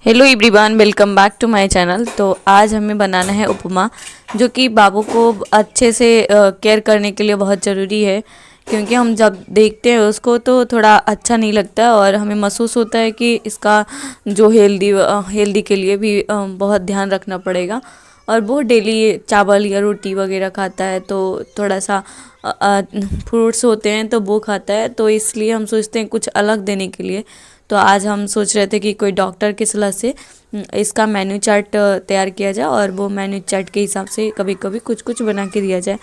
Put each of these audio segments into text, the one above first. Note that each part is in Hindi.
Hello everyone, welcome back to my channel. तो आज हमें बनाना है उपमा, जो कि बाबू को अच्छे से केयर करने के लिए बहुत ज़रूरी है। क्योंकि हम जब देखते हैं उसको तो थोड़ा अच्छा नहीं लगता और हमें महसूस होता है कि इसका जो हेल्दी के लिए भी बहुत ध्यान रखना पड़ेगा। और वो डेली चावल या रोटी वगैरह खाता है, तो थोड़ा सा फ्रूट्स होते हैं तो वो खाता है। तो इसलिए हम सोचते हैं कुछ अलग देने के लिए। तो आज हम सोच रहे थे कि कोई डॉक्टर की सलाह से इसका मेन्यू चार्ट तैयार किया जाए और वो मेन्यू चार्ट के हिसाब से कभी कभी कुछ कुछ बना के दिया जाए।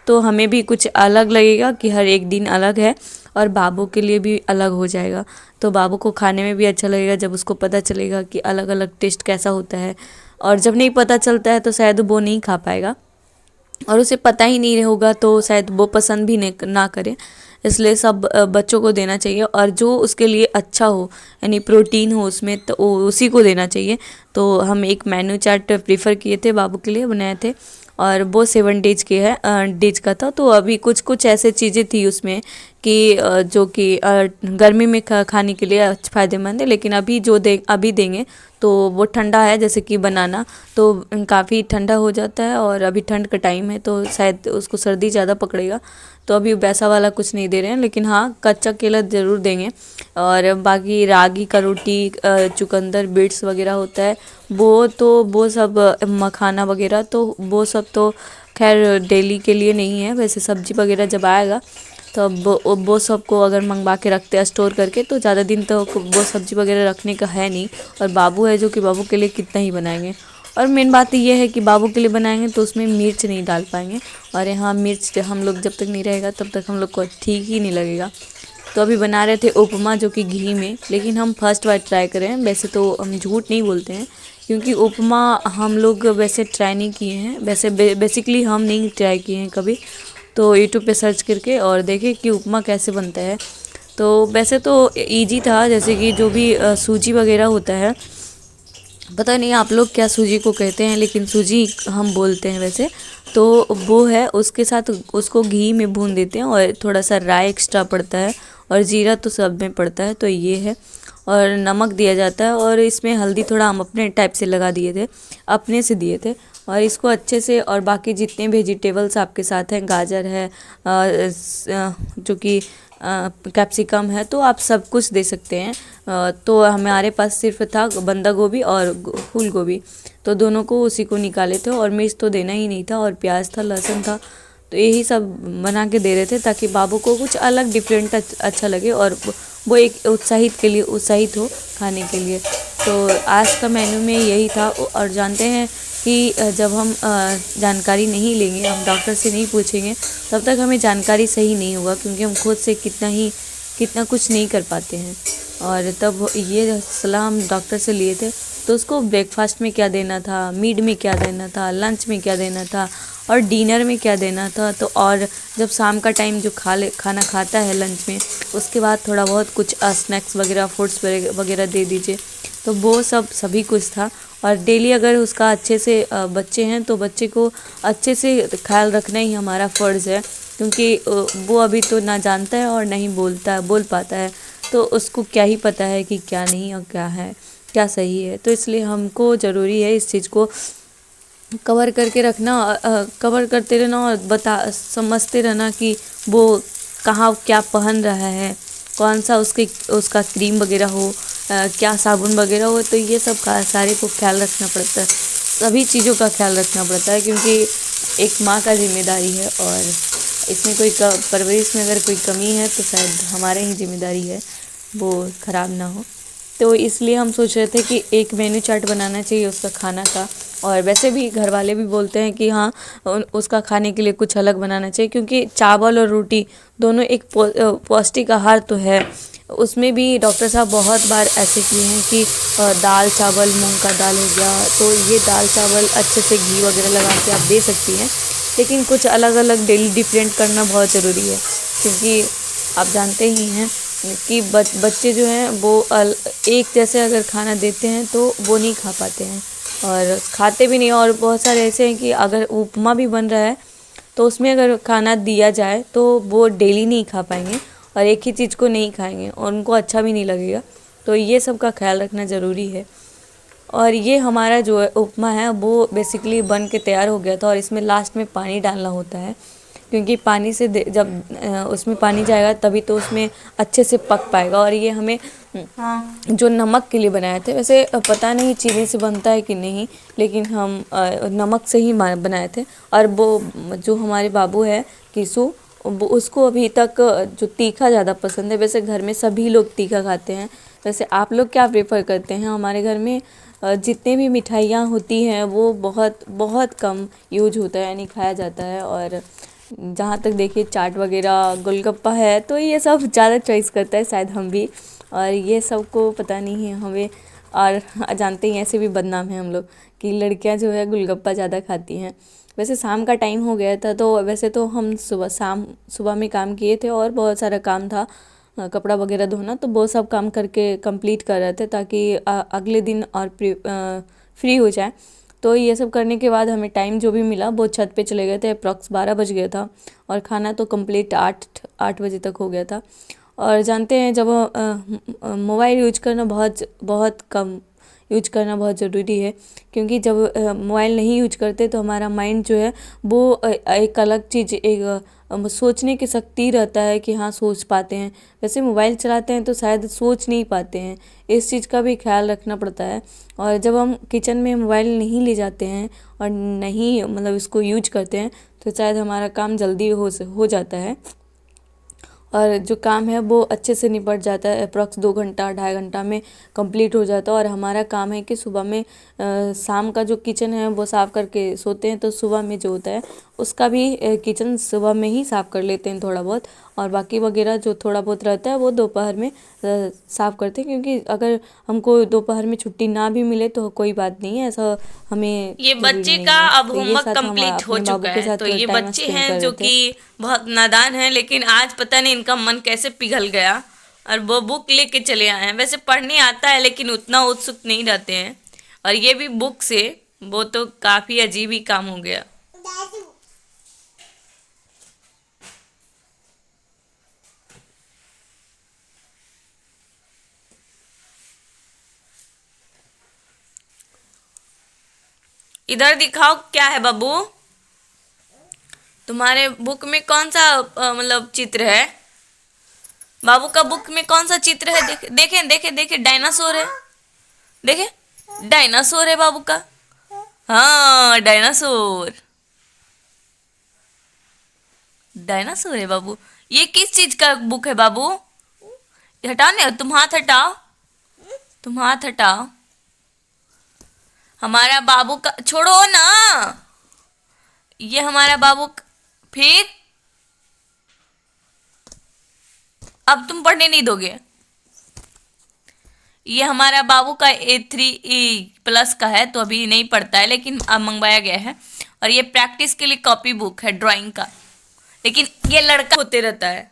तो हमें भी कुछ अलग लगेगा कि हर एक दिन अलग है, और बाबू के लिए भी अलग हो जाएगा। तो बाबू को खाने में भी अच्छा लगेगा जब उसको पता चलेगा कि अलग अलग टेस्ट कैसा होता है। और जब नहीं पता चलता है तो शायद वो नहीं खा पाएगा, और उसे पता ही नहीं होगा तो शायद वो पसंद भी ना करे। इसलिए सब बच्चों को देना चाहिए, और जो उसके लिए अच्छा हो यानी प्रोटीन हो उसमें, तो उसी को देना चाहिए। तो हम एक मेन्यू चार्ट प्रीफर किए थे, बाबू के लिए बनाए थे, और वो 7 डेज के डेज का था। तो अभी कुछ कुछ ऐसे चीज़ें थी उसमें कि जो कि गर्मी में खाने के लिए फ़ायदेमंद है, लेकिन अभी देंगे तो वो ठंडा है, जैसे कि बनाना तो काफ़ी ठंडा हो जाता है, और अभी ठंड का टाइम है तो शायद उसको सर्दी ज़्यादा पकड़ेगा। तो अभी वैसा वाला कुछ नहीं दे रहे हैं, लेकिन हाँ कच्चा केला ज़रूर देंगे। और बाकी रागी का रोटी, चुकंदर बीट्स वगैरह होता है वो सब, मखाना वगैरह तो वो सब तो खैर डेली के लिए नहीं है। वैसे सब्जी वगैरह जब आएगा तो अब वो सब को अगर मंगवा के रखते हैं स्टोर करके, तो ज़्यादा दिन तो वो सब्जी वगैरह रखने का है नहीं। और बाबू है जो कि बाबू के लिए कितना ही बनाएंगे। और मेन बात ये है कि बाबू के लिए बनाएंगे तो उसमें मिर्च नहीं डाल पाएंगे, और यहाँ मिर्च हम लोग जब तक नहीं रहेगा तब तक हम लोग को ठीक ही नहीं लगेगा। तो अभी बना रहे थे उपमा, जो कि घी में, लेकिन हम फर्स्ट बार ट्राई करें। वैसे तो हम झूठ नहीं बोलते हैं, क्योंकि उपमा हम लोग वैसे ट्राई नहीं किए हैं। वैसे बेसिकली हम नहीं ट्राई किए हैं कभी। तो यूट्यूब पे सर्च करके और देखे कि उपमा कैसे बनता है। तो वैसे तो इजी था, जैसे कि जो भी सूजी वगैरह होता है, पता नहीं आप लोग क्या सूजी को कहते हैं, लेकिन सूजी हम बोलते हैं वैसे। तो वो है, उसके साथ उसको घी में भून देते हैं, और थोड़ा सा राई एक्स्ट्रा पड़ता है, और जीरा तो सब में पड़ता है। तो ये है, और नमक दिया जाता है, और इसमें हल्दी थोड़ा हम अपने टाइप से लगा दिए थे, अपने से दिए थे। और इसको अच्छे से, और बाकी जितने वेजिटेबल्स आपके साथ हैं, गाजर है, जो कि कैप्सिकम है, तो आप सब कुछ दे सकते हैं। तो हमारे पास सिर्फ था बंदा गोभी और फूल गोभी, तो दोनों को उसी को निकाले थे। और मिर्च तो देना ही नहीं था, और प्याज था, लहसुन था। तो यही सब बना के दे रहे थे ताकि बाबू को कुछ अलग डिफरेंट अच्छा लगे, और वो एक उत्साहित हो खाने के लिए। तो आज का मेन्यू में यही था। और जानते हैं कि जब हम जानकारी नहीं लेंगे, हम डॉक्टर से नहीं पूछेंगे, तब तक हमें जानकारी सही नहीं होगा, क्योंकि हम खुद से कितना कुछ नहीं कर पाते हैं। और तब ये सलाह हम डॉक्टर से लिए थे। तो उसको ब्रेकफास्ट में क्या देना था, मिड में क्या देना था, लंच में क्या देना था, और डिनर में क्या देना था। तो और जब शाम का टाइम जो खाना खाता है लंच में, उसके बाद थोड़ा बहुत कुछ स्नैक्स वगैरह, फ्रूट्स वगैरह दे दीजिए। तो वो सभी कुछ था। और डेली अगर उसका अच्छे से बच्चे हैं तो बच्चे को अच्छे से ख्याल रखना ही हमारा फ़र्ज़ है, क्योंकि वो अभी तो ना जानता है और ना ही बोल पाता है। तो उसको क्या ही पता है कि क्या नहीं और क्या है, क्या सही है। तो इसलिए हमको ज़रूरी है इस चीज़ को कवर करके रखना, कवर करते रहना, और समझते रहना कि वो कहाँ क्या पहन रहा है, कौन सा उसका क्रीम वगैरह हो, क्या साबुन वगैरह हो। तो ये सब का सारे को ख्याल रखना पड़ता है, सभी चीज़ों का ख्याल रखना पड़ता है, क्योंकि एक माँ का जिम्मेदारी है। और इसमें परवरिश में अगर कोई कमी है तो शायद हमारे ही जिम्मेदारी है वो ख़राब ना हो। तो इसलिए हम सोच रहे थे कि एक मेन्यू चार्ट बनाना चाहिए उसका खाना का। और वैसे भी घर वाले भी बोलते हैं कि हाँ उसका खाने के लिए कुछ अलग बनाना चाहिए, क्योंकि चावल और रोटी दोनों एक पौष्टिक आहार तो है। उसमें भी डॉक्टर साहब बहुत बार ऐसे किए हैं कि दाल चावल, मूंग का दाल हो गया, तो ये दाल चावल अच्छे से घी वगैरह लगा के आप दे सकती हैं। लेकिन कुछ अलग अलग डेली डिफरेंट करना बहुत ज़रूरी है, क्योंकि आप जानते ही हैं कि बच्चे जो हैं वो एक जैसे अगर खाना देते हैं तो वो नहीं खा पाते हैं, और खाते भी नहीं। और बहुत सारे ऐसे हैं कि अगर उपमा भी बन रहा है तो उसमें अगर खाना दिया जाए तो वो डेली नहीं खा पाएंगे, और एक ही चीज़ को नहीं खाएंगे और उनको अच्छा भी नहीं लगेगा। तो ये सब का ख्याल रखना ज़रूरी है। और ये हमारा जो है उपमा है वो बेसिकली बन के तैयार हो गया था, और इसमें लास्ट में पानी डालना होता है, क्योंकि पानी से जब उसमें पानी जाएगा तभी तो उसमें अच्छे से पक पाएगा। और ये हमें जो नमक के लिए बनाए थे, वैसे पता नहीं चीनी से बनता है कि नहीं, लेकिन हम नमक से ही बनाए थे। और वो जो हमारे बाबू है किसू, उसको अभी तक जो तीखा ज़्यादा पसंद है। वैसे घर में सभी लोग तीखा खाते हैं। वैसे आप लोग क्या प्रेफर करते हैं? हमारे घर में जितने भी मिठाइयाँ होती हैं वो बहुत बहुत कम यूज होता है, यानी खाया जाता है। और जहाँ तक देखिए चाट वगैरह गोलगप्पा है तो ये सब ज़्यादा चॉइस करता है शायद हम भी, और ये सब को पता नहीं है हमें। और जानते ही ऐसे भी बदनाम है हम लोग कि लड़कियां जो है गोलगप्पा ज़्यादा खाती हैं। वैसे शाम का टाइम हो गया था, तो वैसे तो हम सुबह में काम किए थे और बहुत सारा काम था, कपड़ा वगैरह धोना, तो वो सब काम करके कंप्लीट कर रहे थे ताकि अगले दिन और फ्री हो जाए। तो ये सब करने के बाद हमें टाइम जो भी मिला वो छत पे चले गए थे। अप्रॉक्स 12 बज गया था, और खाना तो कंप्लीट 8 बजे तक हो गया था। और जानते हैं जब मोबाइल यूज करना बहुत बहुत कम यूज करना बहुत ज़रूरी है, क्योंकि जब मोबाइल नहीं यूज करते तो हमारा माइंड जो है वो एक अलग चीज़, एक सोचने की शक्ति रहता है कि हाँ सोच पाते हैं। वैसे मोबाइल चलाते हैं तो शायद सोच नहीं पाते हैं, इस चीज़ का भी ख्याल रखना पड़ता है। और जब हम किचन में मोबाइल नहीं ले जाते हैं और नहीं मतलब इसको यूज करते हैं तो शायद हमारा काम जल्दी हो जाता है, और जो काम है वो अच्छे से निपट जाता है। अप्रॉक्स 2 घंटा 2.5 घंटा में कंप्लीट हो जाता है। और हमारा काम है कि सुबह में शाम का जो किचन है वो साफ़ करके सोते हैं, तो सुबह में जो होता है उसका भी किचन सुबह में ही साफ़ कर लेते हैं थोड़ा बहुत, और बाकी वगैरह जो थोड़ा बहुत रहता है वो दोपहर में साफ़ करते हैं। क्योंकि अगर हमको दोपहर में छुट्टी ना भी मिले तो कोई बात नहीं है, ऐसा हमें ये ज़रूरी बच्चे का नहीं है। अब तो ये होमवर्क साथ हम कंप्लीट हो अपने बाबू चुका के है। साथ तो थोड़ा ये टाइम बच्चे स्पेंड कर हैं रहे जो थे। कि बहुत नादान हैं, लेकिन आज पता नहीं इनका मन कैसे पिघल गया और वो बुक लेके चले आए हैं। वैसे पढ़ने आता है लेकिन उतना उत्सुक नहीं रहते हैं, और ये भी बुक से, वो तो काफ़ी अजीब ही काम हो गया। इधर दिखाओ क्या है बाबू, तुम्हारे बुक में कौन सा मतलब चित्र है? बाबू का बुक में कौन सा चित्र है? देखे देखे देखे देखे, डायनासोर है। देखे, डायनासोर है बाबू का। हाँ, डायनासोर, डायनासोर है बाबू। ये किस चीज का बुक है बाबू? ये हटाओ ना, तुम हाथ हटाओ, तुम हाथ हटाओ। हमारा बाबू का छोड़ो ना, ये हमारा बाबू फिर अब तुम पढ़ने नहीं दोगे। ये हमारा बाबू का A3+ का है, तो अभी नहीं पढ़ता है, लेकिन अब मंगवाया गया है। और ये प्रैक्टिस के लिए कॉपी बुक है ड्राइंग का, लेकिन ये लड़का होते रहता है।